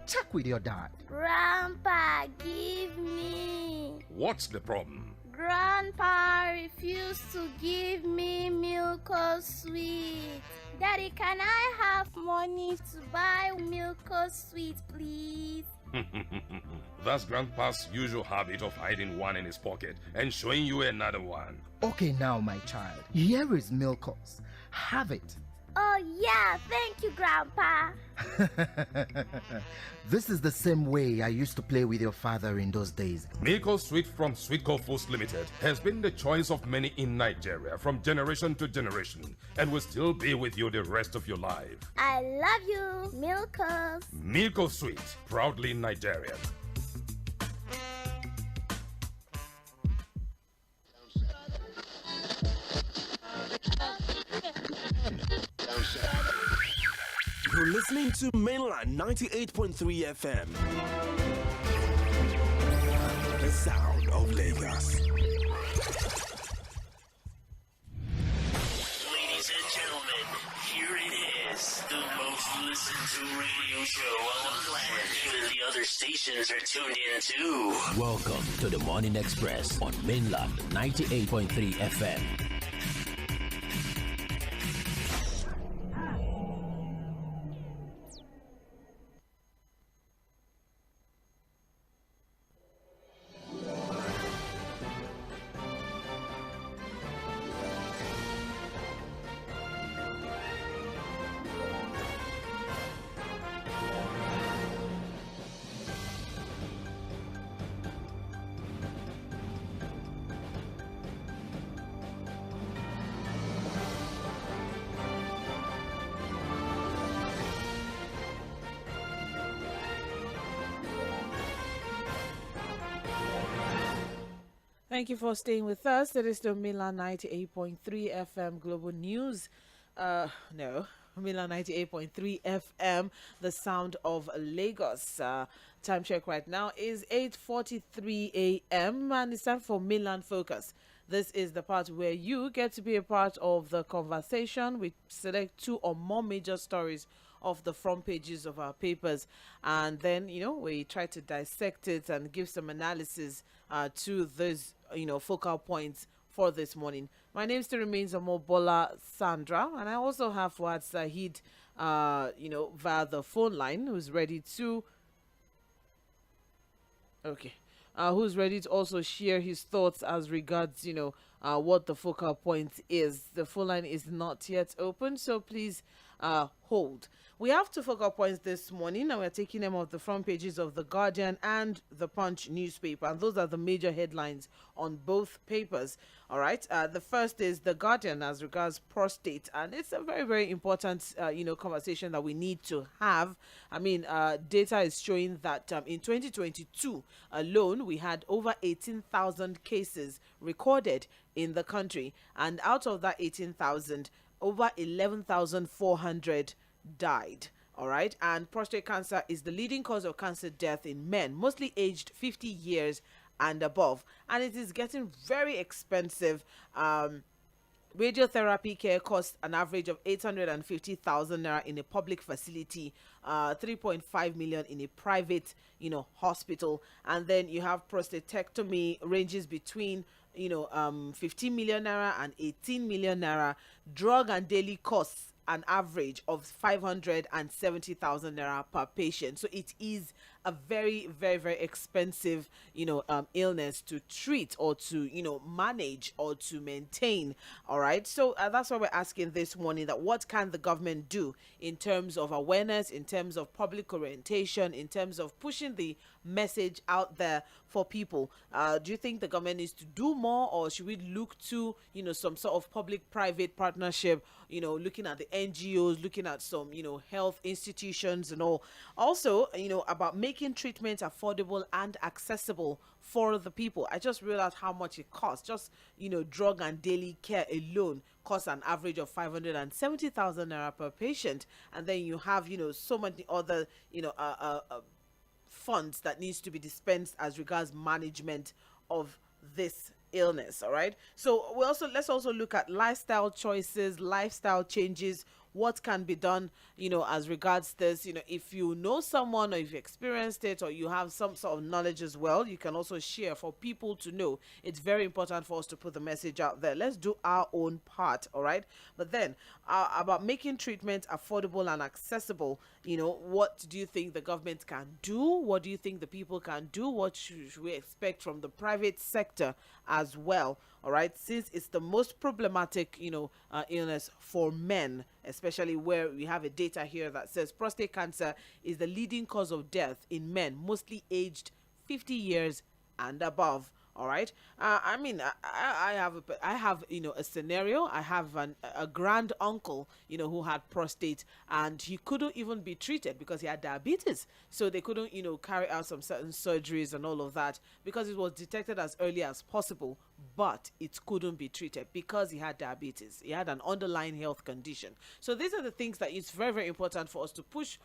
Check with your dad. Grandpa, give me. What's the problem? Grandpa refused to give me Milko Sweet. Daddy, can I have money to buy Milko Sweet, please? That's Grandpa's usual habit of hiding one in his pocket and showing you another one. Okay now, my child. Here is Milkos. Have it. Oh yeah, thank you, Grandpa. This is the same way I used to play with your father in those days. Milko Sweet from Sweetco Foods Limited has been the choice of many in Nigeria from generation to generation and will still be with you the rest of your life. I love you, Milkos. Milko Sweet, proudly Nigerian. You're listening to Mainland 98.3 FM. The sound of Lagos. Ladies and gentlemen, here it is. The most listened to radio show on the planet. Even the other stations are tuned in too. Welcome to the Morning Express on Mainland 98.3 FM. Thank you for staying with us. It is the Milan 98.3 FM Global News. Milan 98.3 FM, the sound of Lagos. Time check right now is 8:43 a.m. and it's time for Milan Focus. This is the part where you get to be a part of the conversation. We select two or more major stories of the front pages of our papers, and then we try to dissect it and give some analysis to those focal points for this morning. My name still remains Omobola Sandra, and I also have Fuad Sahid via the phone line, who's ready to also share his thoughts as regards what the focal point is. The phone line is not yet open, so please hold. We have two focal points this morning, and we're taking them off the front pages of The Guardian and The Punch newspaper, and those are the major headlines on both papers. All right. The first is The Guardian as regards prostate, and it's a very, very important, conversation that we need to have. I mean, data is showing that in 2022 alone, we had over 18,000 cases recorded in the country, and out of that 18,000, over 11,400 died. All right. And prostate cancer is the leading cause of cancer death in men, mostly aged 50 years and above. And it is getting very expensive. Radiotherapy care costs an average of 850,000 naira in a public facility, 3.5 million in a private, hospital. And then you have prostatectomy ranges between 15 million naira and 18 million naira. Drug and daily costs an average of 570,000 naira per patient. So it is a very, very, very expensive, illness to treat or to, manage or to maintain. All right. So that's why we're asking this morning that what can the government do in terms of awareness, in terms of public orientation, in terms of pushing the message out there for people? Do you think the government needs to do more, or should we look to, some sort of public-private partnership, looking at the NGOs, looking at some, health institutions and all? Also, about making treatment affordable and accessible for the people. I just realized how much it costs. Just, drug and daily care alone costs an average of 570,000 naira per patient. And then you have, so many other, funds that needs to be dispensed as regards management of this illness. All right. So let's also look at lifestyle choices, lifestyle changes. what can be done, as regards this. If you know someone, or if you experienced it, or you have some sort of knowledge as well, you can also share for people to know. It's very important for us to put the message out there. Let's do our own part, all right? But then, about making treatment affordable and accessible, what do you think the government can do? What do you think the people can do? What should we expect from the private sector as well? All right, since it's the most problematic, illness for men, especially where we have a data here that says prostate cancer is the leading cause of death in men, mostly aged 50 years and above. All right. I have a scenario. I have a grand uncle, who had prostate, and he couldn't even be treated because he had diabetes. So they couldn't, carry out some certain surgeries and all of that because it was detected as early as possible, but it couldn't be treated because he had diabetes. He had an underlying health condition. So these are the things that it's very, very important for us to push,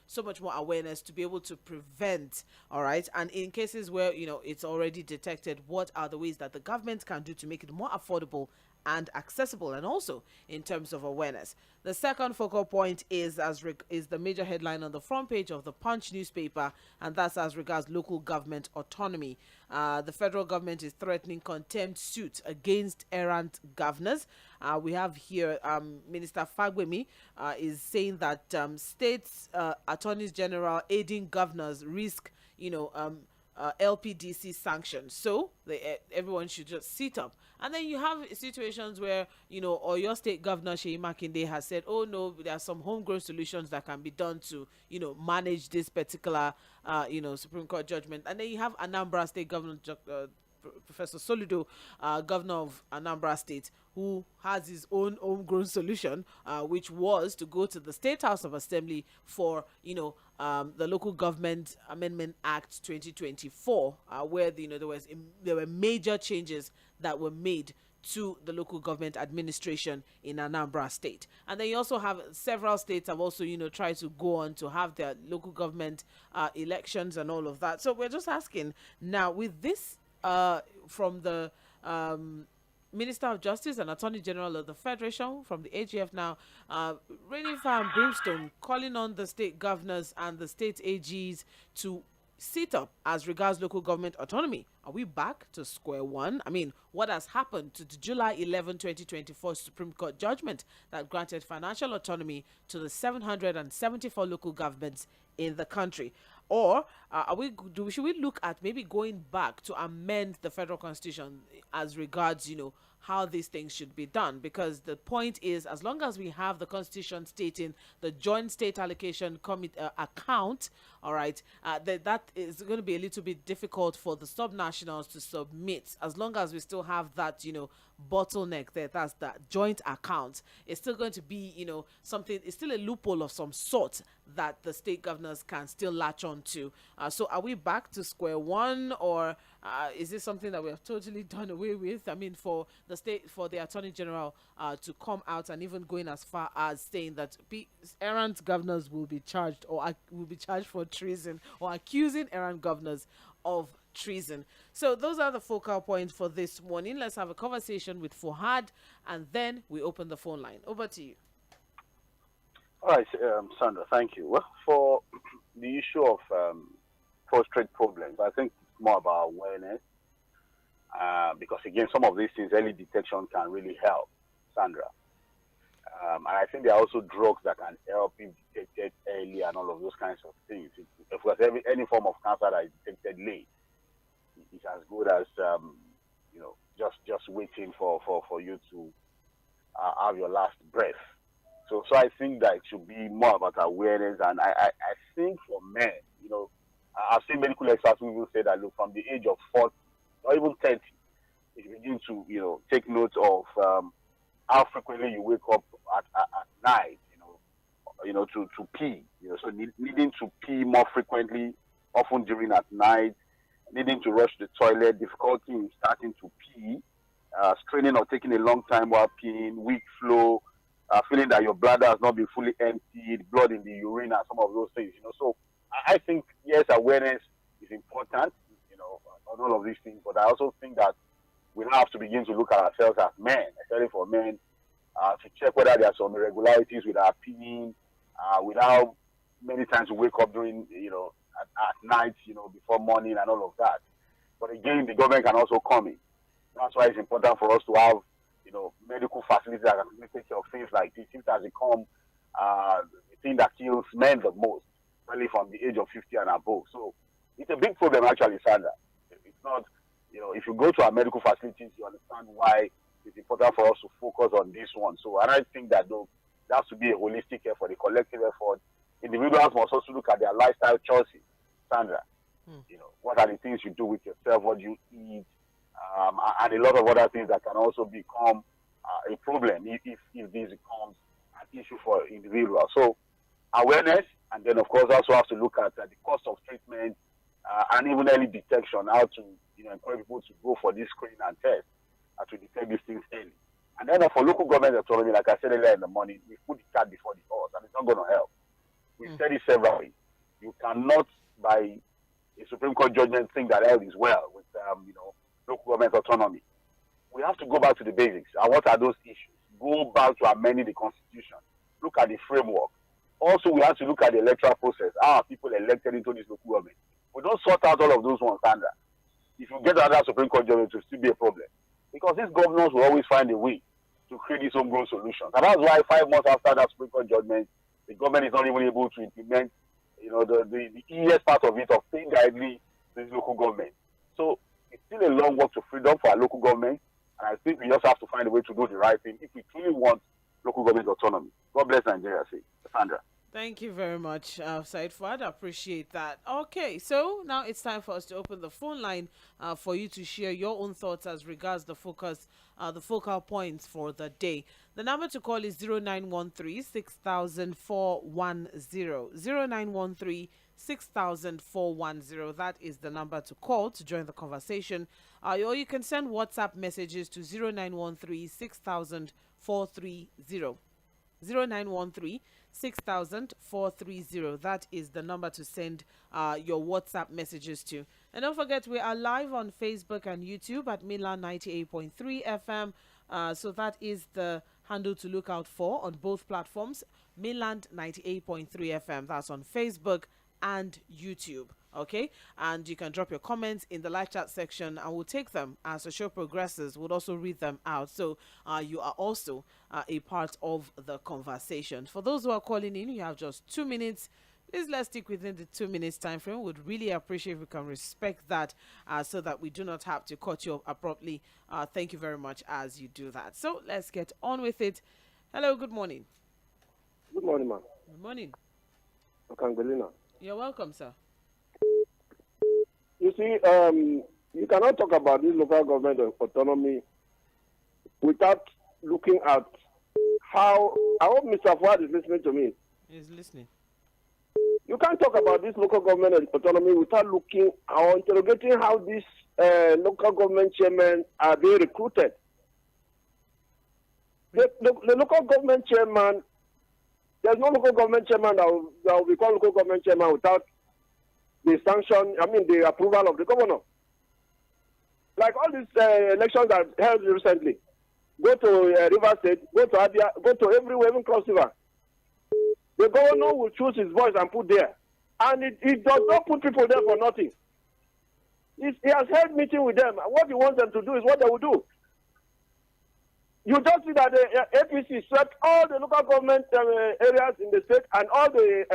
so much more awareness to be able to prevent. All right. And in cases where, it's already detected, what are the ways that the government can do to make it more affordable and accessible, and also in terms of awareness. The second focal point is the major headline on the front page of the Punch newspaper, and that's as regards local government autonomy. The federal government is threatening contempt suits against errant governors. We have here Minister Fᴜģᴜ is saying that states attorneys general aiding governors risk LPDC sanctions, so everyone should just sit up. And then you have situations where or your state governor Jᴏɪᴜ Makinde has said, oh no, there are some homegrown solutions that can be done to manage this particular Supreme Court judgment. And then you have Anambra State Governor Professor Soludo, governor of Anambra State, who has his own homegrown solution, which was to go to the State House of Assembly for the Local Government Amendment Act 2024, where there were major changes that were made to the local government administration in Anambra State. And then you also have several states have also tried to go on to have their local government elections and all of that. So we're just asking now, with this from the Minister of Justice and Attorney General of the Federation, from the AGF now, raining fire and brimstone, calling on the state governors and the state AGs to sit up as regards local government autonomy. Are we back to square one? I mean, what has happened to the July 11, 2024 Supreme Court judgment that granted financial autonomy to the 774 local governments in the country? Or should we look at maybe going back to amend the federal constitution as regards, how these things should be done? Because the point is, as long as we have the constitution stating the joint state allocation account, all right, that is going to be a little bit difficult for the subnationals to submit. As long as we still have that, bottleneck there, that's that joint account, it's still going to be, something, it's still a loophole of some sort that the state governors can still latch on to. So are we back to square one, or is this something that we have totally done away with? I mean, for the Attorney General to come out and even going as far as saying that errant governors will be charged for treason, or accusing errant governors of treason. So those are the focal points for this morning. Let's have a conversation with Fouad, and then we open the phone line. Over to you. All right, Sandra, thank you. Well, for the issue of prostate problems, I think it's more about awareness, because again, some of these things, early detection can really help, Sandra. And I think there are also drugs that can help you detect early and all of those kinds of things. Of course, any form of cancer that is detected late is as good as just waiting for you to have your last breath. So I think that it should be more about awareness, and I think for men, I've seen medical experts who will say that, look, from the age of 40 or even 30, you begin to take note of how frequently you wake up at night, to pee, so needing to pee more frequently, often during at night, needing to rush the toilet, difficulty in starting to pee, straining or taking a long time while peeing, weak flow, feeling that your bladder has not been fully emptied, blood in the urine, and some of those things, So I think, yes, awareness is important, on all of these things, but I also think that we have to begin to look at ourselves as men, especially for men, to check whether there are some irregularities with our PIN, with how many times we wake up during, at night, before morning and all of that. But again, the government can also come in. That's why it's important for us to have, medical facilities that can take care of things like this. It has become the thing that kills men the most, really from the age of 50 and above. So it's a big problem, actually, Sandra. It's not, if you go to our medical facilities, you understand why it's important for us to focus on this one. So, and I think that though, there has to be a holistic effort, a collective effort. Individuals must also look at their lifestyle choices, Sandra. What are the things you do with yourself, what you eat, and a lot of other things that can also become a problem if this becomes an issue for individuals. So awareness, and then of course also have to look at the cost of treatment and even early detection, how to encourage people to go for this screening and test to detect these things early. And then for local government autonomy, like I said earlier in the morning, we put the cat before the horse, and it's not going to help. We've said it severally. You cannot, by a Supreme Court judgment, think that health is well with local government autonomy. We have to go back to the basics. And what are those issues? Go back to amending the Constitution. Look at the framework. Also, we have to look at the electoral process. How are people elected into this local government? We don't sort out all of those ones, Sandra. If you get another Supreme Court judgment, it will still be a problem. Because these governors will always find a way to create these homegrown solutions. And that's why 5 months after that Supreme Court judgment, the government is not even able to implement, the easiest part of it of paying directly this local government. So it's still a long walk to freedom for our local government. And I think we just have to find a way to do the right thing if we truly want local government autonomy. God bless Nigeria, Sandra. Thank you very much, Said Fuad. I appreciate that. Okay, so now it's time for us to open the phone line for you to share your own thoughts as regards the focal points for the day. The number to call is 0913-600410. 0913-600410. That is the number to call to join the conversation. Or you can send WhatsApp messages to 0913-600430. 0913-600430. That is the number to send your WhatsApp messages to. And don't forget, we are live on Facebook and YouTube at Mainland 98.3 FM. So that is the handle to look out for on both platforms. Mainland 98.3 FM. That's on Facebook and YouTube. Okay, and you can drop your comments in the live chat section and we'll take them as the show progresses. We'll also read them out, so you are also a part of the conversation. For those who are calling in, you have just 2 minutes. Please let's stick within the 2 minutes time frame. Would really appreciate if we can respect that so that we do not have to cut you off abruptly. Thank you very much as you do that. So let's get on with it. Hello, good morning. Good morning, ma'am. Good morning. You're welcome, sir. You see, you cannot talk about this local government autonomy without looking at how. I hope Mr. Fuad is listening to me. He's listening. You can't talk about this local government autonomy without looking or interrogating how these local government chairmen are being recruited. The local government chairman, there's no local government chairman that will become local government chairman without the sanction, the approval of the governor. Like all these elections that held recently. Go to River State, go to Abia, go to everywhere, even Cross River. The governor will choose his voice and put there. And he does not put people there for nothing. He has held meeting with them. What he wants them to do is what they will do. You just see that the APC swept all the local government areas in the state and all the,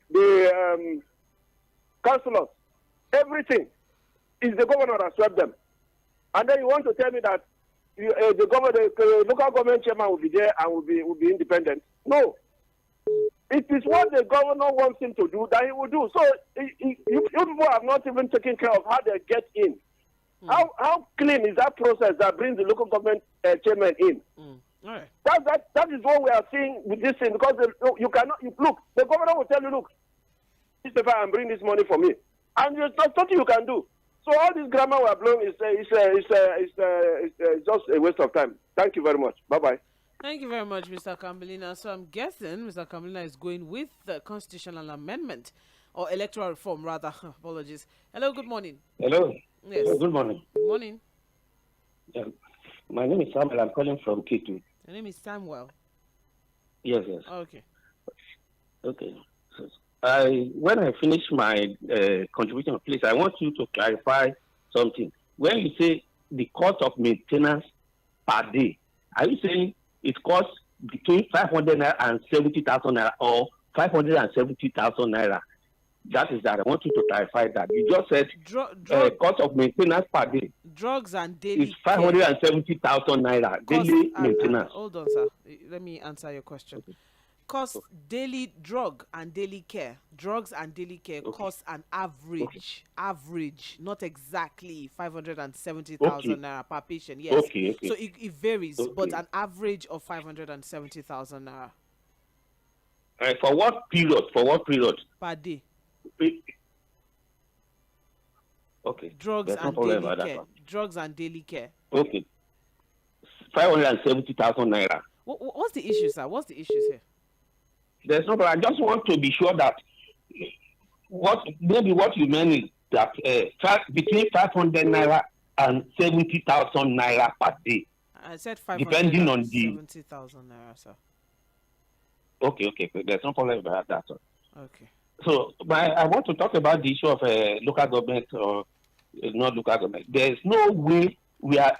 the councillors, everything is the governor that swept them. And then you want to tell me that the local government chairman will be there and will be independent. No. It is what the governor wants him to do that he will do. So you people have not even taken care of how they get in. How clean is that process that brings the local government chairman in? All right. That is what we are seeing with this thing, because you cannot look. The governor will tell you, look, this paper and bring this money for me, and there's nothing you can do. So all this grammar we are blowing is just a waste of time. Thank you very much. Bye bye. Thank you very much, Mr. Kambilina. So I'm guessing Mr. Kambilina is going with the constitutional amendment or electoral reform, rather. Apologies. Hello. Good morning. Hello. Yes. Good morning. Good morning. Yeah. My name is Samuel. I'm calling from Kitu. Your name is Samuel. Yes. Okay. Okay. When I finish my contribution, please, I want you to clarify something. When you say the cost of maintenance per day, are you saying it costs between 500 naira and 70,000 naira or 570,000 naira? That is that. I want you to clarify that. You just said cost of maintenance per day. Drugs and daily is 570,000 naira daily maintenance. Hold on, sir. Let me answer your question. Cost daily drugs and daily care cost an average, not exactly 570,000 naira per patient. Yes. Okay. So it varies, but an average of 570,000 naira. For what period? Per day. Okay. Drugs and daily care. Okay. 570,000 naira. What's the issue, sir? What's the issues here? There's no problem. I just want to be sure that what you meant is that between 500 naira and 70,000 naira per day. I said 500 depending on the 70,000 naira, sir. Okay. There's no problem about that, sir. Okay. So, I want to talk about the issue of local government or not local government. There's no way we are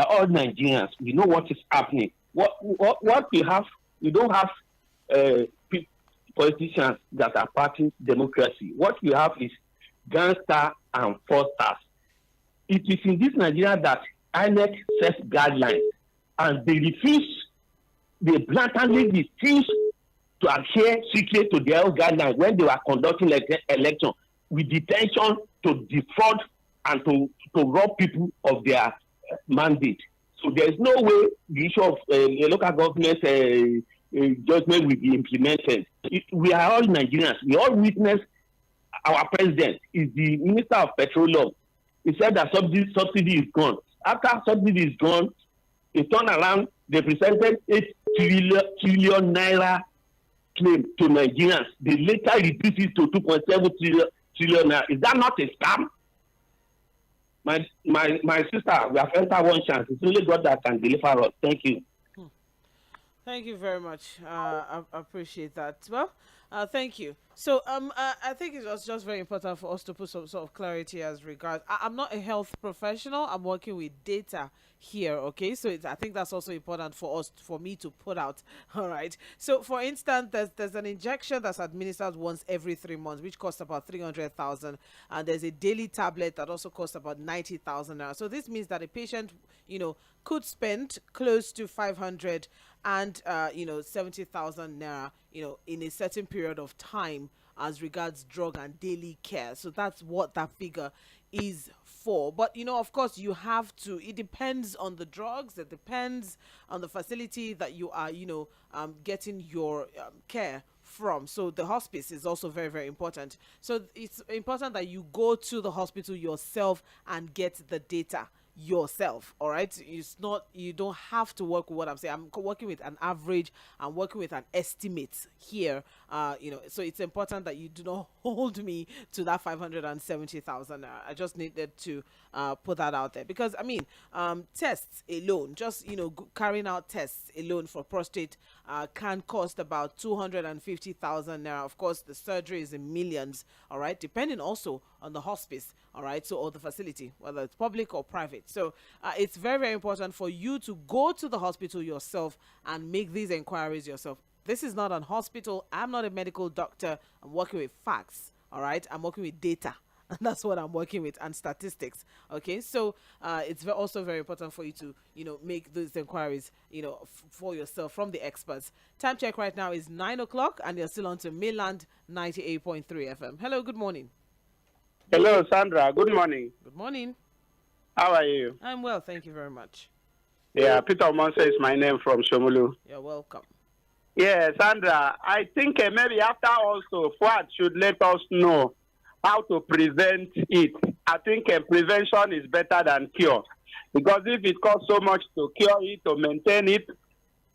all Nigerians. We know what is happening. What we have, we don't have politicians that are partying democracy. What we have is gangster and fraudsters. It is in this Nigeria that INEC sets guidelines, and they blatantly refuse to adhere strictly to their own guidelines when they were conducting election with the intention to defraud and to rob people of their mandate. So there is no way the issue of local government judgment will be implemented. We are all Nigerians. We all witness our president is the Minister of Petroleum. He said that subsidy is gone. After subsidy is gone, he turned around, they presented 8 trillion naira claim to Nigerians. They later reduced it to 2.7 trillion naira. Is that not a scam? My sister, we have entered one chance. It's only God that can deliver us. Thank you. Thank you very much. I appreciate that. Well, thank you. So I think it was just very important for us to put some sort of clarity as regards. I'm not a health professional. I'm working with data here. Okay, so I think that's also important for me to put out. All right. So for instance, there's an injection that's administered once every 3 months, which costs about 300,000, and there's a daily tablet that also costs about 90,000 naira. So this means that a patient, could spend close to 500 and 70,000 naira, in a certain period of time as regards drug and daily care. So that's what that figure is for. But of course, you have to, it depends on the drugs, it depends on the facility that you are getting your care from. So the hospice is also very, very important. So it's important that you go to the hospital yourself and get the data yourself. All right, you don't have to work with what I'm saying. I'm working with an average, I'm working with an estimate here. So it's important that you do not hold me to that 570,000. I just needed to put that out there, because tests alone, just carrying out tests alone for prostate can cost about 250,000 naira. Of course, the surgery is in millions. All right, depending also on the hospice. All right, or the facility, whether it's public or private. So it's very, very important for you to go to the hospital yourself and make these inquiries yourself. This is not an hospital. I'm not a medical doctor. I'm working with facts. All right, I'm working with data. And that's what I'm working with, and statistics. Okay, so it's also very important for you to make those inquiries for yourself from the experts. Time check right now is 9 o'clock, and you're still on to Mainland 98.3 FM. Hello, good morning. Hello, Sandra. Good morning. Good morning. How are you? I'm well, thank you very much. Yeah, Peter Omonse is my name from Shomolu. You're welcome. Yeah, Sandra, I think maybe after also, Fuad should let us know how to prevent it. I think prevention is better than cure. Because if it costs so much to cure it, to maintain it,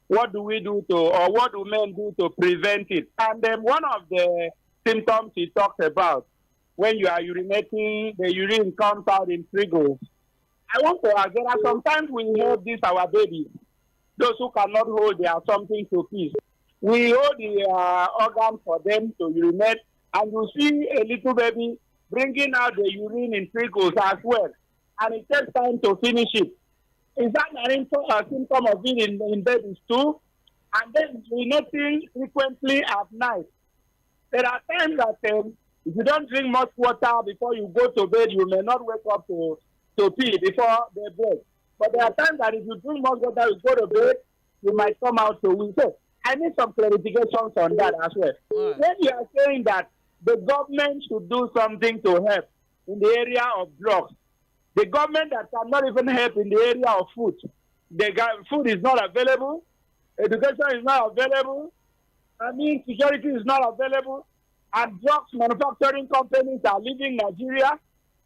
what do we do what do men do to prevent it? And then one of the symptoms he talked about, when you are urinating, the urine comes out in trickles. I want to ask, there are sometimes we help these our babies, those who cannot hold their something to peace. We hold the organ for them to urinate, and you see a little baby bringing out the urine in trickles as well, and it takes time to finish it. Is that a symptom of it in babies too? And then we notice frequently at night. There are times that if you don't drink much water before you go to bed, you may not wake up to pee before the bed. But there are times that if you drink much water, you go to bed, you might come out to win. So I need some clarifications on that as well. When you are saying that the government should do something to help in the area of drugs, the government that cannot even help in the area of food, food is not available, education is not available, security is not available, and drugs manufacturing companies are leaving Nigeria.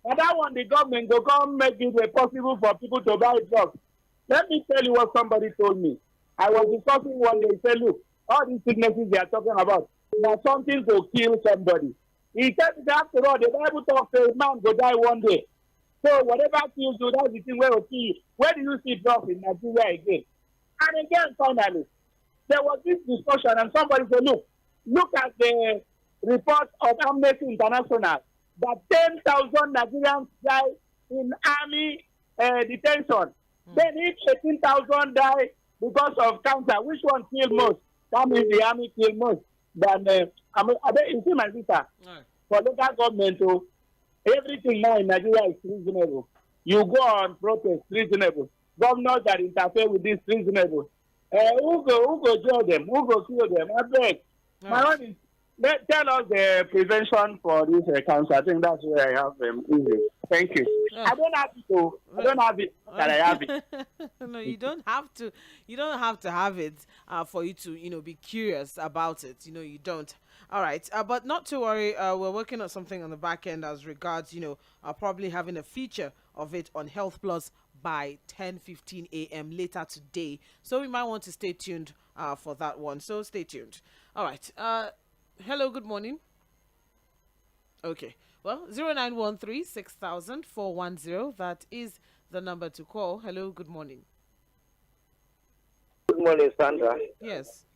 And that one, the government will come make it possible for people to buy drugs. Let me tell you what somebody told me. I was discussing one day, he said, look, all these sicknesses they are talking about, now something to kill somebody. He said, after all, the Bible talks a man will die one day. So whatever kills you, that's the thing where will kill you. Where do you see drugs in Nigeria again? And again, finally, there was this discussion, and somebody said, look at the report of Amnesty International, that 10,000 Nigerians die in army detention. Then if 18,000 die because of cancer, which one killed most? That means the army killed most. Then, you see my sister, for local government, everything now in Nigeria is reasonable. You go on protest, reasonable. Governors that interfere with this, reasonable. Who go jail them? Who go kill them? I beg. My own is, tell us the prevention for this cancer. I think that's where I have easy. Thank you. I don't have it. I don't have it, but I have it. No, you don't have to. You don't have to have it for you to, be curious about it. You don't. All right, but not to worry. We're working on something on the back end as regards, probably having a feature of it on Health Plus by 10:15 a.m. later today. So we might want to stay tuned for that one. So stay tuned. All right. Hello, good morning. Okay. Well, 0913-6000-410. That is the number to call. Hello, good morning. Good morning, Sandra. Yes.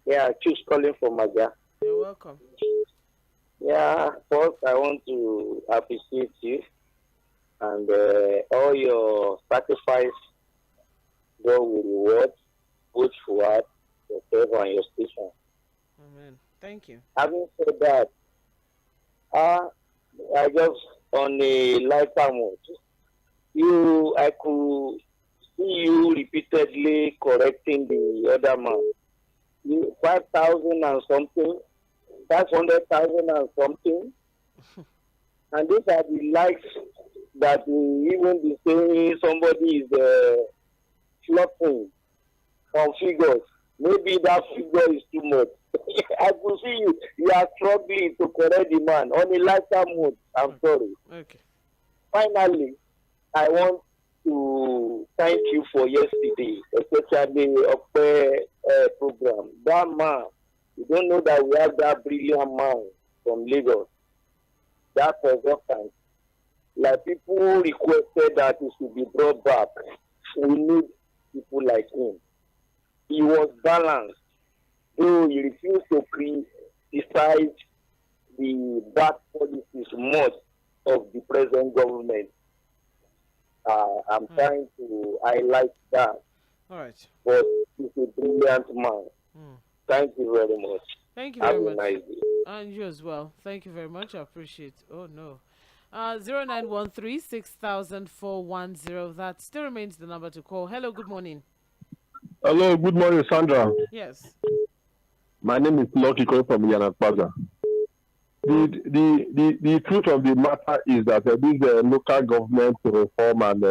Yeah, choose calling from Maja. You're welcome. Yeah, first I want to appreciate you and all your sacrifice. God will reward both for yourself and your station. Amen. Thank you. Having said that, I just on a lighter mode. I could see you repeatedly correcting the other man. 5,000 and something, 500,000 and something, and these are the likes that we even be saying somebody is flopping on figures. Maybe that figure is too much. I could see you are struggling to correct the man on a lighter mood. I'm sorry. Okay. Finally, I want to thank you for yesterday, especially a program. That man, you don't know that we have that brilliant man from Lagos. That consultant. Like people requested that he should be brought back. We need people like him. He was balanced, though he refused to criticize the bad policies much of the present government. I'm trying to highlight that. All right. But he's a brilliant man. Thank you very much. Thank you very much. Have a nice day. And you as well. Thank you very much. I appreciate it. Oh, no. 0913-6000-410. That still remains the number to call. Hello, good morning. Hello, good morning, Sandra. Yes. My name is Lucky from Yanapaza. The truth of the matter is that this local government reform and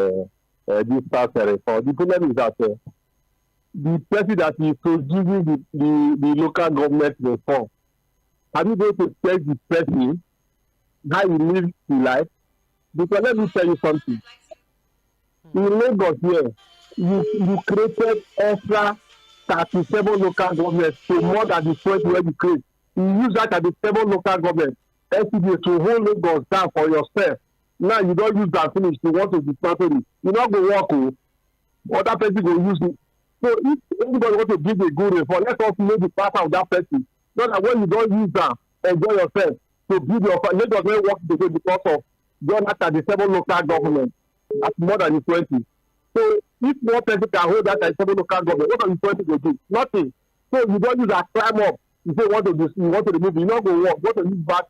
this tax reform, the problem is that the person that is producing the local government reform, are you going to tell the person how he lives his life? Because let me tell you something. In Lagos here, you created extra 37 local governments to more than the 20 where you create. You use that as the 7 local governments, SCDA to hold Lagos down for yourself. Now you don't use that finish. You want to dismantle it. You not go work. Other person go use it. So if anybody want to give a good reform, let us know the pattern of that person. Not that when you don't use that, enjoy yourself. To build your let us not work together because of John at the 7 local government. That's more than the 20. So if one person can hold that at 7 local government, what are the 20 to do? Nothing. So you don't use that climb up. You say you want to remove it. You not go work. Want to use back.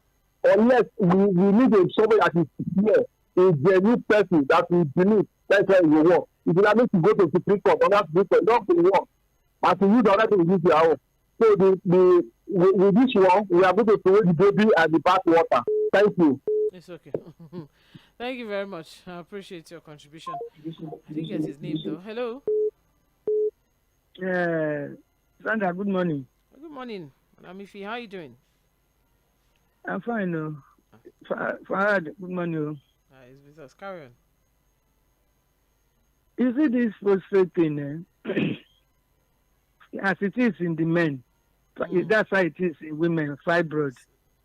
Unless we need somebody that is here, a genuine person that we believe that's why you work. If you not need to go to Supreme Court, or not to go to work. But to use the other thing, use your own. So with this one, we are going to throw the baby at the bath water. Thank you. It's okay. Thank you very much. I appreciate your contribution. I didn't get his name though. Hello. Sandra, good morning. Good morning. Madam Ife, how are you doing? I'm fine. Fahad, good morning. It's with us. Carry on. You see this phosphate thing, as it is in the men, that's how it is in women, fibroid.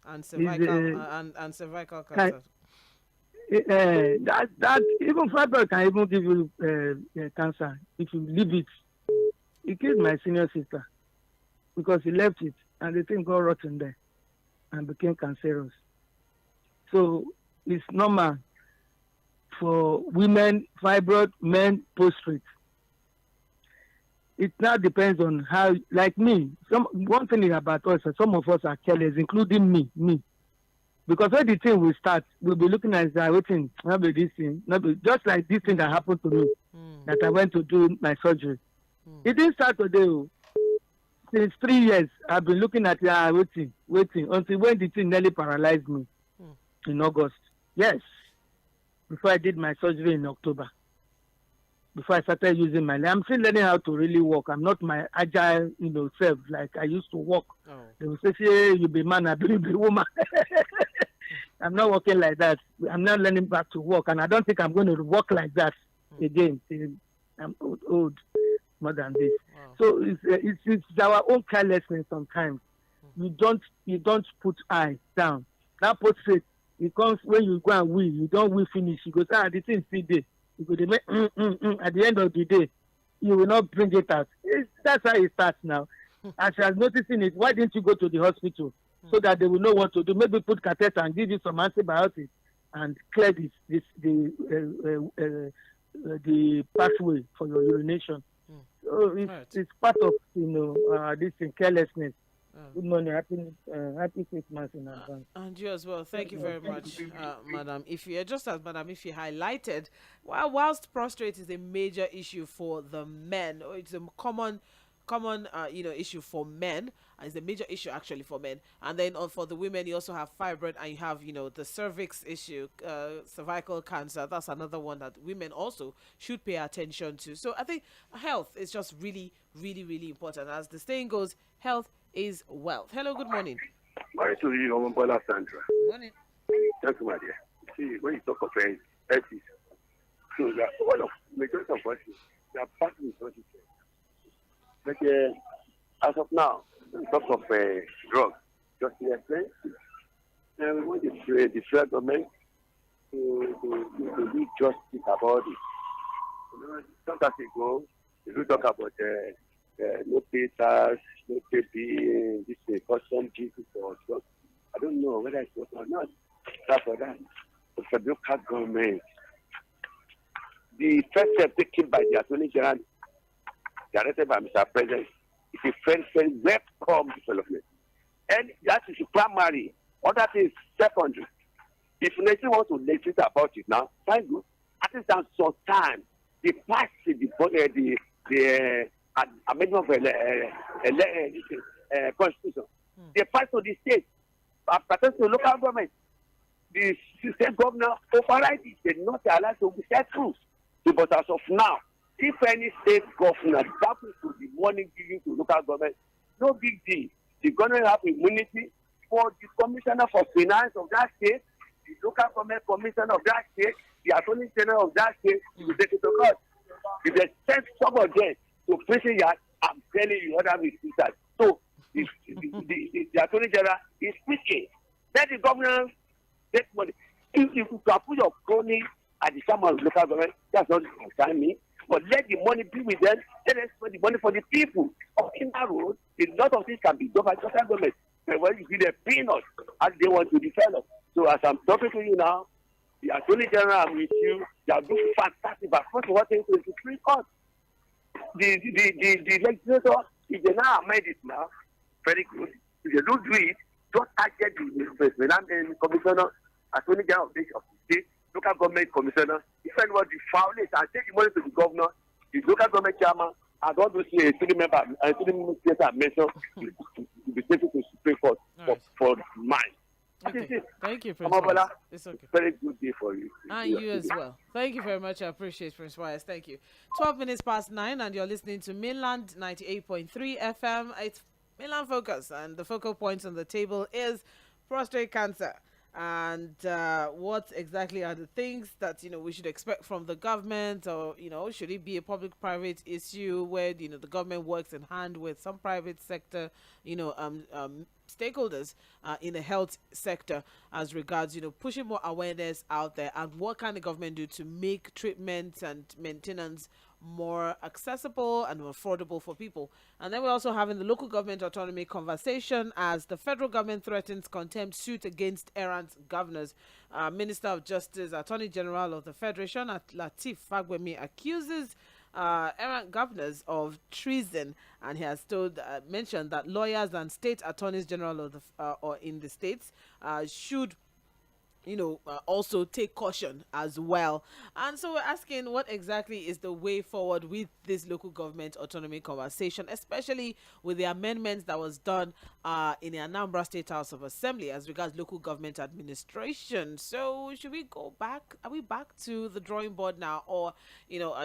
And cervical, and cervical cancer. That even fibroid can even give you cancer if you leave it. It killed my senior sister because he left it and the thing got rotten there and became cancerous. So it's normal for women, fibroid, men, prostate. It now depends on how, like me, one thing is about us, some of us are careless, including me. Because when the thing will start, we'll be looking at that, waiting, maybe this thing, just like this thing that happened to me, that I went to do my surgery. It didn't start today. Since 3 years, I've been looking at it, waiting, until when the thing nearly paralyzed me in August. Yes, before I did my surgery in October. Before I started using my leg. I'm still learning how to really walk. I'm not my agile, self like I used to walk. Oh. They will say, hey, you be man, I be woman. I'm not walking like that. I'm not learning back to walk, and I don't think I'm going to walk like that again. I'm old, more than this. Wow. So it's our own carelessness sometimes. You don't put eye down. That portrait, it comes when you go and wee. You don't wee finish. You go, the thing still there. You go, at the end of the day, you will not bring it out. That's how it starts now. As I was noticing it, why didn't you go to the hospital so that they will know what to do? Maybe put catheter and give you some antibiotics and clear the pathway for your urination. So it's part of this carelessness. Good morning, happy Christmas in advance. And you as well. Thank you very much, Madam Ife. Just as Madam Ife highlighted, whilst prostrate is a major issue for the men, it's a common issue for men, and it's a major issue actually for men. And then for the women, you also have fibroid, and you have the cervix issue, cervical cancer. That's another one that women also should pay attention to. So I think health is just really, really, really important. As the saying goes, health is wealth. Hello, good morning. Morning to you, Sandra. Morning. Thank you, my dear. See, when you talk of ethics, so that one of majority of us, they are passing with what you say. But as of now, in terms of drugs, just expensive. And we want the federal government to be justice about it. Some time ago, we talk about no pay tax, no pay bill, this custom duty for drugs. I don't know whether it's working or not. That's for that. But for the local government, the first step taken by the Attorney General, directed by Mr. President, is a very welcome development. And that is primary. Other things secondary. If Nation wants to legislate about it now, fine, good. At least at some time, they pass the amendment of constitution. They pass to the state, pass to local government. The state governor override it. They're not allowed to be set through. But as of now, if any state governor happens to be warning giving to local government, no big deal. The government have immunity for the commissioner for finance of that state, the local government commissioner of that state, the attorney general of that state, to take it to court. If they send some of them to prison yard, I'm telling you what I'm saying. So the attorney general is speaking. Let the governor take money. If you can put your crony at the chairman of the local government, that's not concern me. But let the money be with them. Let them spend the money for the people. In that road, a lot of things can be done by the local government. But when you give them peanuts, as they want to develop. So as I'm talking to you now, the Attorney General, I'm with you. They are doing fantastic. But first of all, things to Supreme Court. The legislator, if they now amend it now, very good. If they don't do it, just target the commissioner, Attorney General of the state, local government commissioner. If anyone violates and take the money to the governor, the local government chairman, and all those student members and student ministers are mentioned to be taken to Supreme Court for mine. Okay. Thank you, Prince Wise. It's okay. Very good day for you. And you as well. Thank you very much. I appreciate Prince Wise. Thank you. 12 minutes past 9 and you're listening to Mainland 98.3 FM. It's Mainland Focus and the focal points on the table is prostate cancer. And what exactly are the things that we should expect from the government, or should it be a public-private issue where the government works in hand with some private sector stakeholders in the health sector as regards pushing more awareness out there, and what can the government do to make treatment and maintenance more accessible and more affordable for people. And then we're also having the local government autonomy conversation as the federal government threatens contempt suit against errant governors. Minister of Justice, Attorney General of the Federation, Lateef Fagbemi, accuses errant governors of treason, and he has mentioned that lawyers and state attorneys general of the or in the states should also take caution as well. And so we're asking, what exactly is the way forward with this local government autonomy conversation, especially with the amendments that was done in the Anambra State House of Assembly as regards local government administration? So should we go back? Are we back to the drawing board now, or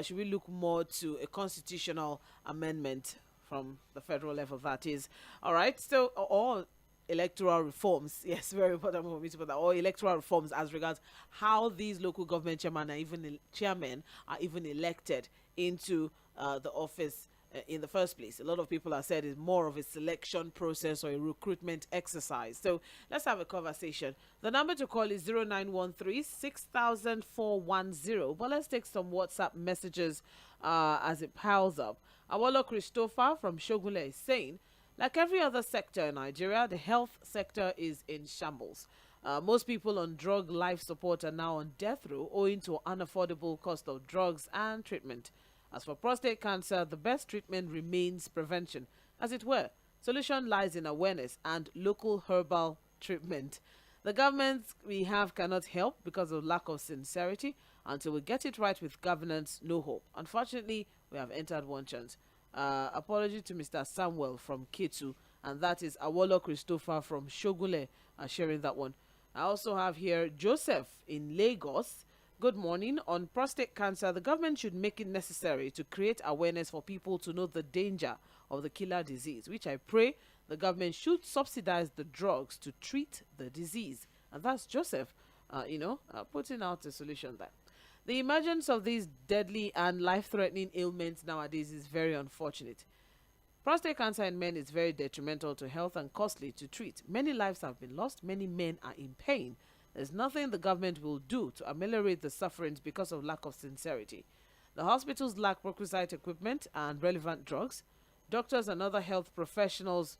should we look more to a constitutional amendment from the federal level? That is all right. So all electoral reforms, yes, very important for me to put that, or electoral reforms as regards how these local government chairmen are even elected into the office in the first place. A lot of people have said it's more of a selection process or a recruitment exercise. So let's have a conversation. The number to call is 0913-6000-410. But let's take some WhatsApp messages as it piles up. Awolo Christopher from Shogunle is saying, like every other sector in Nigeria, the health sector is in shambles. Most people on drug life support are now on death row owing to unaffordable cost of drugs and treatment. As for prostate cancer, the best treatment remains prevention. As it were, solution lies in awareness and local herbal treatment. The government we have cannot help because of lack of sincerity. Until we get it right with governance, no hope. Unfortunately, we have entered one chance. Apology to Mr. Samuel from Ketu, and that is Awolo Christopher from Shogule sharing that one. I also have here Joseph in Lagos. Good morning. On prostate cancer, the government should make it necessary to create awareness for people to know the danger of the killer disease, which I pray the government should subsidize the drugs to treat the disease. And that's Joseph, putting out a solution there. The emergence of these deadly and life-threatening ailments nowadays is very unfortunate. Prostate cancer in men is very detrimental to health and costly to treat. Many lives have been lost. Many men are in pain. There's nothing the government will do to ameliorate the sufferings because of lack of sincerity. The hospitals lack requisite equipment and relevant drugs. Doctors and other health professionals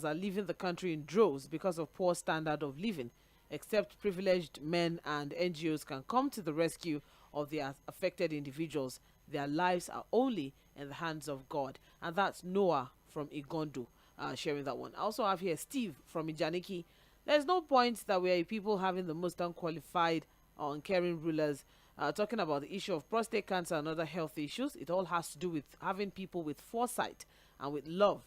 are leaving the country in droves because of poor standard of living. Except privileged men and NGOs can come to the rescue of the affected individuals, their lives are only in the hands of God. And that's Noah from Igondo sharing that one. I also have here Steve from Ijaniki. There's no point that we are people having the most unqualified or uncaring rulers talking about the issue of prostate cancer and other health issues. It all has to do with having people with foresight and with love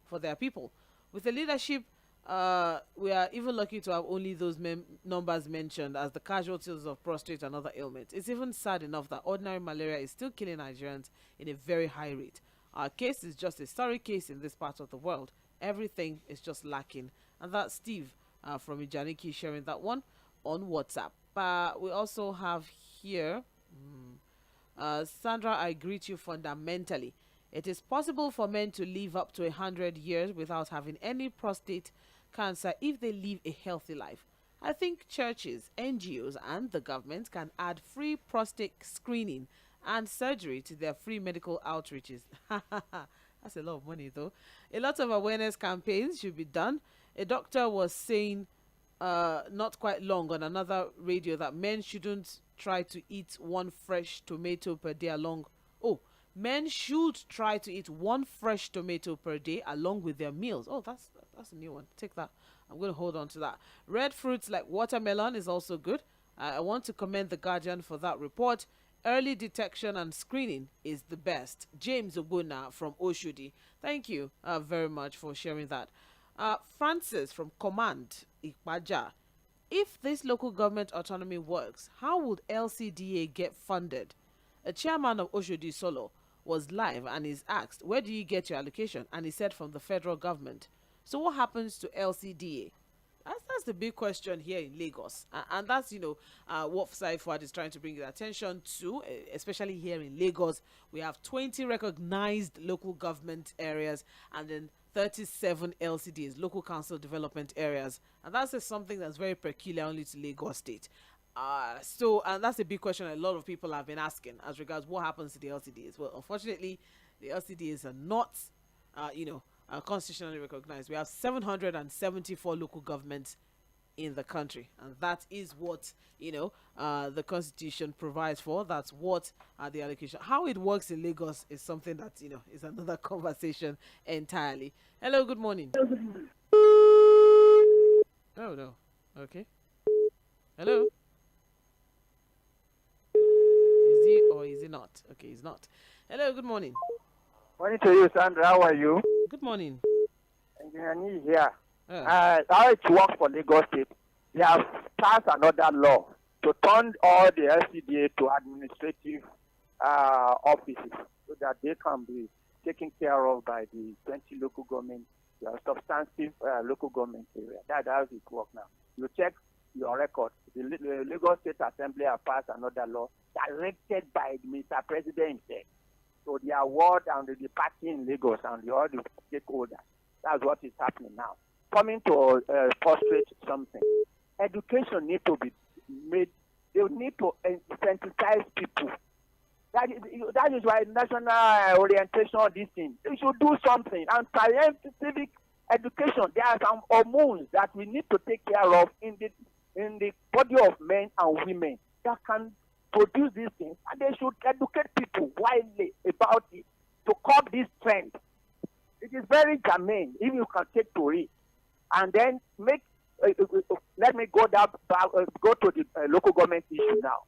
for their people. With the leadership, we are even lucky to have only those numbers mentioned as the casualties of prostate and other ailments. It's even sad enough that ordinary malaria is still killing Nigerians in a very high rate. Our case is just a sorry case in this part of the world. Everything is just lacking. And that's Steve from Ijaniki sharing that one on WhatsApp. We also have here Sandra, I greet you fundamentally. It is possible for men to live up to 100 years without having any prostate cancer if they live a healthy life. I think churches, NGOs, and the government can add free prostate screening and surgery to their free medical outreaches. That's a lot of money, though. A lot of awareness campaigns should be done. A doctor was saying not quite long on another radio that men shouldn't try to eat one fresh tomato per day along. Oh, men should try to eat one fresh tomato per day along with their meals. Oh, that's a new one. Take that. I'm going to hold on to that. Red fruits like watermelon is also good. I want to commend the Guardian for that report. Early detection and screening is the best. James Obuna from Oshodi. Thank you very much for sharing that. Francis from Command, Ikpaja. If this local government autonomy works, how would LCDA get funded? A chairman of Oshodi Solo was live and is asked, where do you get your allocation? And he said, from the federal government. So what happens to LCDA? That's the big question here in Lagos. And that's, what Fuad is trying to bring attention to, especially here in Lagos. We have 20 recognized local government areas and then 37 LCDs, local council development areas. And that's something that's very peculiar only to Lagos State. And that's a big question a lot of people have been asking as regards what happens to the LCDs. Well, unfortunately, the LCDs are not, constitutionally recognized. We have 774 local governments in the country, and that is what the Constitution provides for. That's what the allocation. How it works in Lagos is something that is another conversation entirely. Hello, good morning. Oh no. Okay. Hello. Is he or is he not? Okay, he's not. Hello, good morning. Morning to you, Sandra. How are you? Good morning. Engineer here. How it works for Lagos State, they have passed another law to turn all the LCDA to administrative offices so that they can be taken care of by the 20 local government, substantive local government area. That's how it works now. You check your record. The Lagos State Assembly has passed another law directed by Mr. President himself. So the award and the party in Lagos and all the stakeholders. That's what is happening now. Coming to frustrate something. Education needs to be made. They need to sensitize people. That is why national orientation, this thing. They should do something. And scientific education, there are some hormones that we need to take care of in the body of men and women that can produce these things, and they should educate people widely about it to curb this trend. It is very germane if you can take to it, and then make. Let me go to the local government issue now.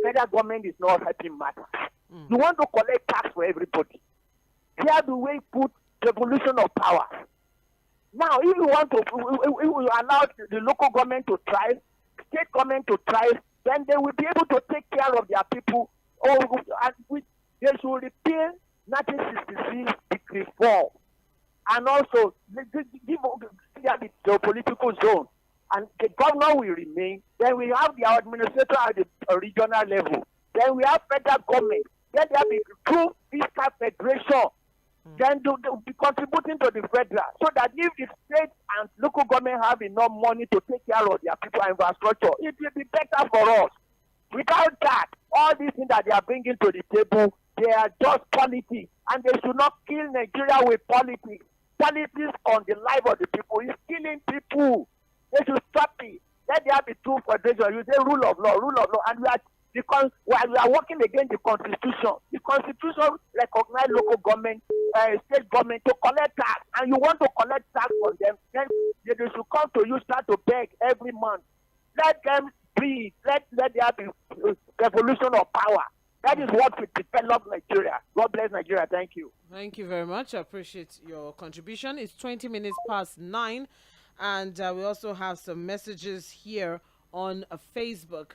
Federal government is not helping matters. You want to collect tax for everybody. Here do we put devolution of power. Now, if you want to, if you allow the local government to thrive, state government to thrive, then they will be able to take care of their people. They should repeal 1966 Decree 4. And also, give the political zone. And the governor will remain. Then we have the administrator at the regional level. Then we have federal government. Then there will be true fiscal federation. Then to be contributing to the federal. So that if the state and local government have enough money to take care of their people and infrastructure, it will be better for us. Without that, all these things that they are bringing to the table, they are just politics. And they should not kill Nigeria with politics. Politics on the life of the people is killing people. They should stop it. Let there be true federation. You say rule of law, and because we are working against the Constitution. The Constitution recognizes local government, state government to collect tax, and you want to collect tax from them, then they should come to you, start to beg every month. Let them breathe. Let there be revolution of power. That is what will develop Nigeria. God bless Nigeria. Thank you. Thank you very much. I appreciate your contribution. It's 20 minutes past 9, and we also have some messages here on Facebook.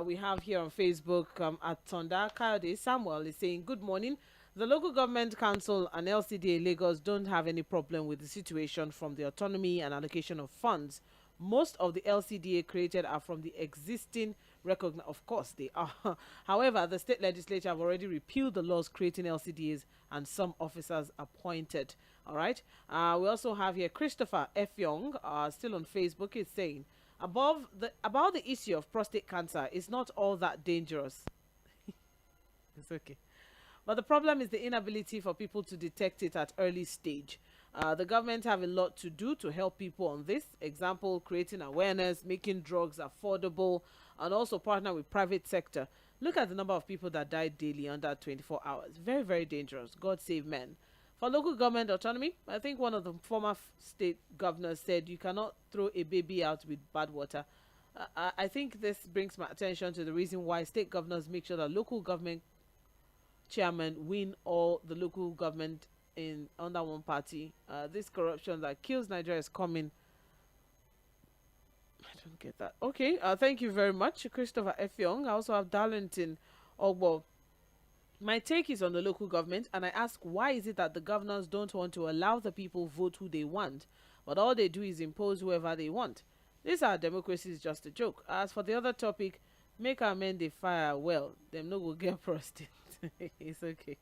We have here on Facebook at Tonda Kayode Samuel is saying, good morning. The local government council and LCDA Lagos don't have any problem with the situation from the autonomy and allocation of funds. Most of the LCDA created are from the existing recognize. Of course, they are. However, the state legislature have already repealed the laws creating LCDs and some officers appointed. All right. We also have here Christopher Aᴊɪṕᴏ, still on Facebook, is saying about the issue of prostate cancer is not all that dangerous. It's okay. But the problem is the inability for people to detect it at early stage. The government have a lot to do to help people on this. Example, creating awareness, making drugs affordable, and also partner with private sector. Look at the number of people that die daily under 24 hours. Very, very dangerous. God save men. For local government autonomy, I think one of the former state governors said you cannot throw a baby out with bad water. I think this brings my attention to the reason why state governors make sure that local government chairman win all the local government in under one party. This corruption that kills Nigeria is coming. I don't get that. Okay, thank you very much, Christopher Aᴊɪṕᴏ. I also have Darlington Ogbo. My take is on the local government, and I ask, why is it that the governors don't want to allow the people vote who they want, but all they do is impose whoever they want? This our democracy is just a joke. As for the other topic, make our men they fire well. Them no go get prostate. It's okay.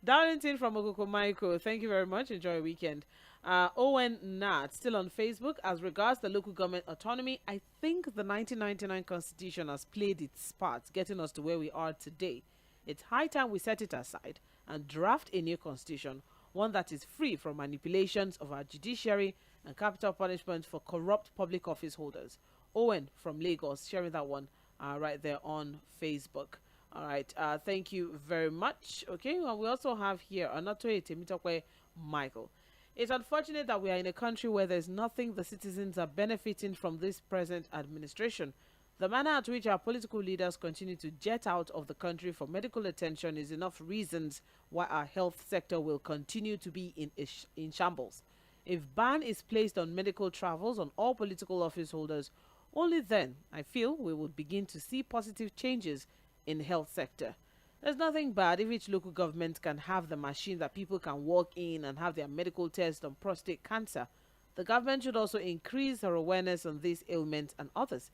Darlington from Okoko Michael, thank you very much. Enjoy your weekend. Owen Nat, still on Facebook. As regards the local government autonomy, I think the 1999 Constitution has played its part, getting us to where we are today. It's high time we set it aside and draft a new constitution, one that is free from manipulations of our judiciary and capital punishment for corrupt public office holders. Owen from Lagos sharing that one right there on Facebook. All right, thank you very much. Okay, well, we also have here Anato Michael. It's unfortunate that we are in a country where there's nothing the citizens are benefiting from this present administration. The manner at which our political leaders continue to jet out of the country for medical attention is enough reasons why our health sector will continue to be in shambles. If ban is placed on medical travels on all political office holders, only then, I feel, we will begin to see positive changes in the health sector. There's nothing bad if each local government can have the machine that people can walk in and have their medical test on prostate cancer. The government should also increase their awareness on these ailments and others.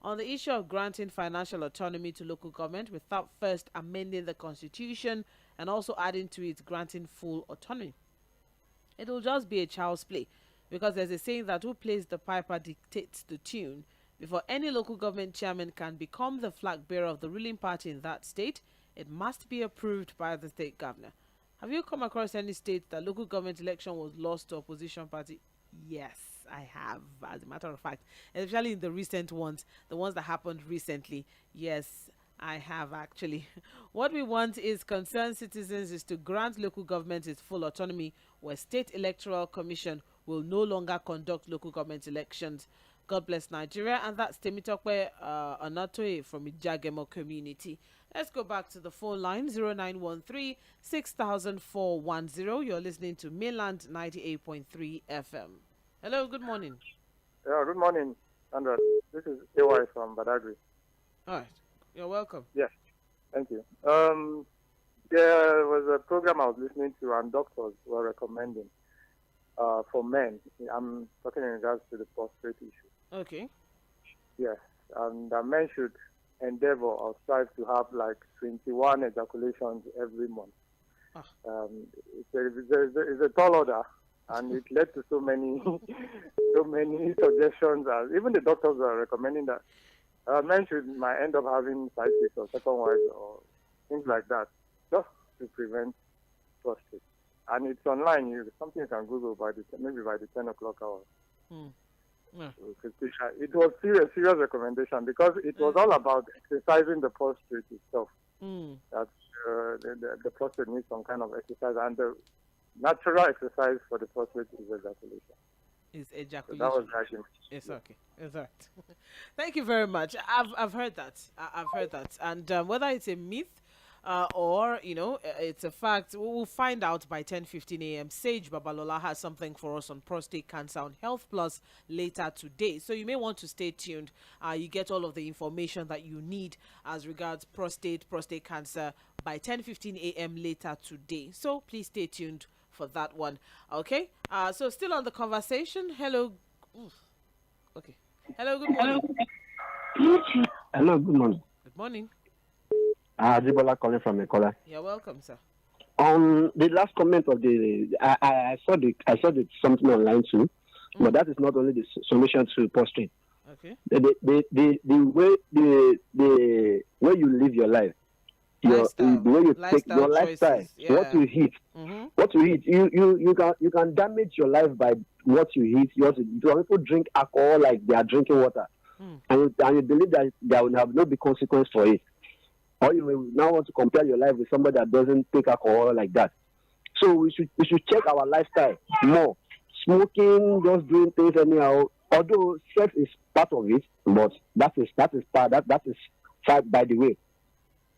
On the issue of granting financial autonomy to local government without first amending the constitution and also adding to it granting full autonomy, it will just be a child's play, because there's a saying that who plays the piper dictates the tune. Before any local government chairman can become the flag bearer of the ruling party in that state, it must be approved by the state governor. Have you come across any state that local government election was lost to opposition party? Yes, I have, as a matter of fact, especially in the recent ones, the ones that happened recently. Yes, I have actually. What we want is concerned citizens is to grant local government its full autonomy, where state electoral commission will no longer conduct local government elections. God bless Nigeria. And that's Temitakwe Anatoe from Ijagemo community. Let's go back to the phone line, 0913 6410. You're listening to Mainland 98.3 FM. Hello, good morning. Yeah, good morning, Sandra. This is AY from Badagry. All right, you're welcome. Yes, thank you. There was a program I was listening to, and doctors were recommending for men. I'm talking in regards to the prostate issue. Okay. Yes, and men should endeavor or strive to have like 21 ejaculations every month. It's a tall order, and it led to so many suggestions. Even the doctors are recommending that men might end up having side chicks or second wives or things like that, just to prevent prostate. And it's online. Something you can Google maybe by the 10 o'clock hour. Yeah. It was serious recommendation, because it was all about exercising the prostate itself. That the prostate needs some kind of exercise, and the natural exercise for the prostate is ejaculation. Ejaculation. So that was actually. It's okay. It's right. Thank you very much. I've heard that. I've heard that, and whether it's a myth or it's a fact, we will find out by 10:15 a.m. Sage Babalola has something for us on prostate cancer on Health Plus later today, so you may want to stay tuned. You get all of the information that you need as regards prostate cancer by 10:15 a.m. later today, so please stay tuned for that one. Okay, so still on the conversation. Hello. Okay. Hello, good morning. Hello, good morning. Good morning. Ajibola calling from Ekola. You're welcome, sir. On the last comment of I saw the something online too, but that is not only the solution to prostrate. Okay. The way you live your life, the way you take your lifestyle, what you eat, you can damage your life by what you eat. Some people drink alcohol like they are drinking water, and you believe that there will have no be consequence for it. Or you will now want to compare your life with somebody that doesn't take alcohol like that. So we should check our lifestyle more. Smoking, just doing things anyhow. Although sex is part of it, but that is part by the way.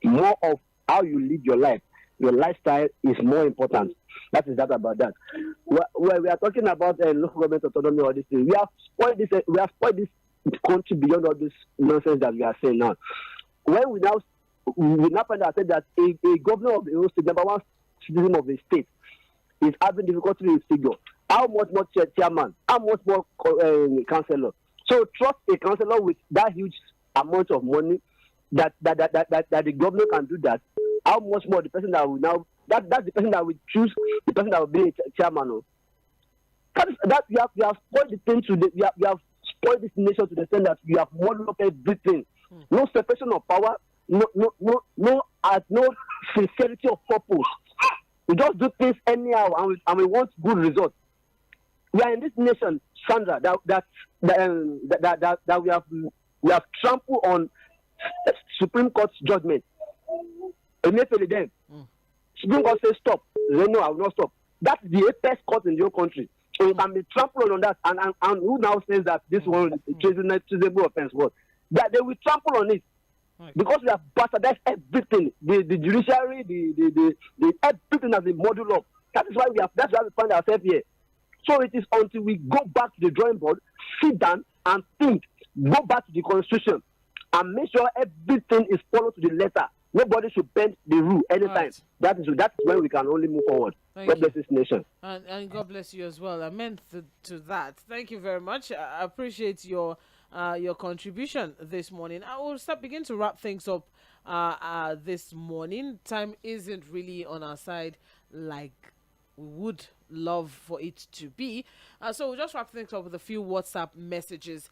More of how you live your life, your lifestyle is more important. That is that about that. Where we are talking about local government autonomy or this thing, we have spoiled this country beyond all this nonsense that we are saying now. When we now find ourselves that a governor of the state, number one citizen of the state, is having difficulty with figure. How much more chairman? How much more councillor? So trust a councillor with that huge amount of money that the governor can do that. How much more the person that will now that's the person that will choose the person that will be a chairman. That we have spoiled the thing we have spoiled this nation to the extent that we have modeled up everything. No separation of power. No sincerity of purpose. We just do things anyhow, and we want good results. We are in this nation, Sandra, that we have trampled on Supreme Court's judgment. Then Supreme Court says stop. They no, I will not stop. That's the apex court in your country. So you can be trampled on that, and who now says that this one is treasonable offense? What? That they will trample on it. Because we have bastardized everything, the judiciary, the everything has been modeled up. That's why we find ourselves here. So it is until we go back to the drawing board, sit down and think, go back to the constitution, and make sure everything is followed to the letter. Nobody should bend the rule anytime. Right. That is when we can only move forward. God bless this nation. And God bless you as well. I meant to that. Thank you very much. I appreciate your contribution this morning. I will begin to wrap things up this morning. Time isn't really on our side like we would love for it to be. So we'll just wrap things up with a few WhatsApp messages.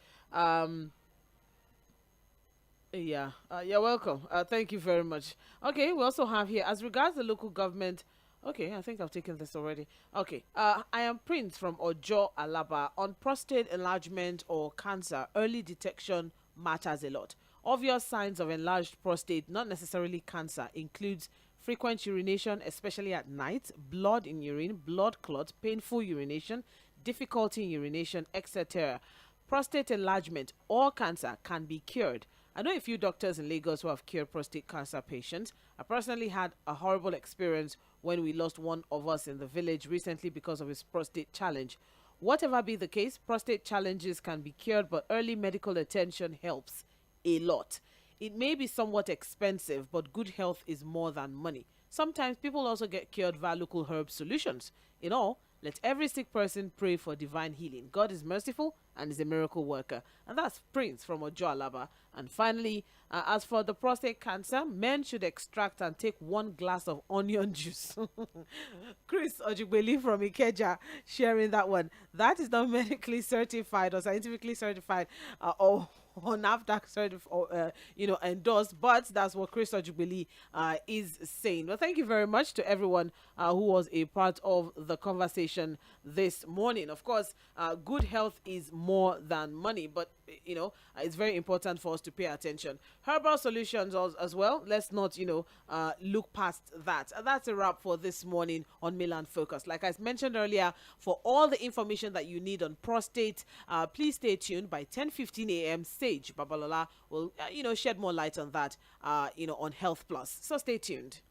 You're welcome. Thank you very much. Okay, we also have here, as regards the local government. Okay, I think I've taken this already. Okay, I am Prince from Ojo Alaba. On prostate enlargement or cancer, early detection matters a lot. Obvious signs of enlarged prostate, not necessarily cancer, includes frequent urination, especially at night, blood in urine, blood clots, painful urination, difficulty in urination, etc. Prostate enlargement or cancer can be cured. I know a few doctors in Lagos who have cured prostate cancer patients. I personally had a horrible experience when we lost one of us in the village recently because of his prostate challenge. Whatever be the case, prostate challenges can be cured, but early medical attention helps a lot. It may be somewhat expensive, but good health is more than money. Sometimes people also get cured via local herb solutions. In all, let every sick person pray for divine healing. God is merciful and is a miracle worker. And that's Prince from Ojo Alaba. And finally, as for the prostate cancer, men should extract and take 1 glass of onion juice. Chris Ojibeli from Ikeja sharing that one. That is not medically certified or scientifically certified or NAFDAC certified, endorsed, but that's what Chris Ojibeli is saying. Well, thank you very much to everyone who was a part of the conversation this morning. Of course, good health is more than money, but it's very important for us to pay attention. Herbal solutions as well. Let's not, look past that. That's a wrap for this morning on Milan Focus. Like I mentioned earlier, for all the information that you need on prostate, please stay tuned. By 10:15 a.m., Sage Babalola will, shed more light on that, on Health Plus. So stay tuned.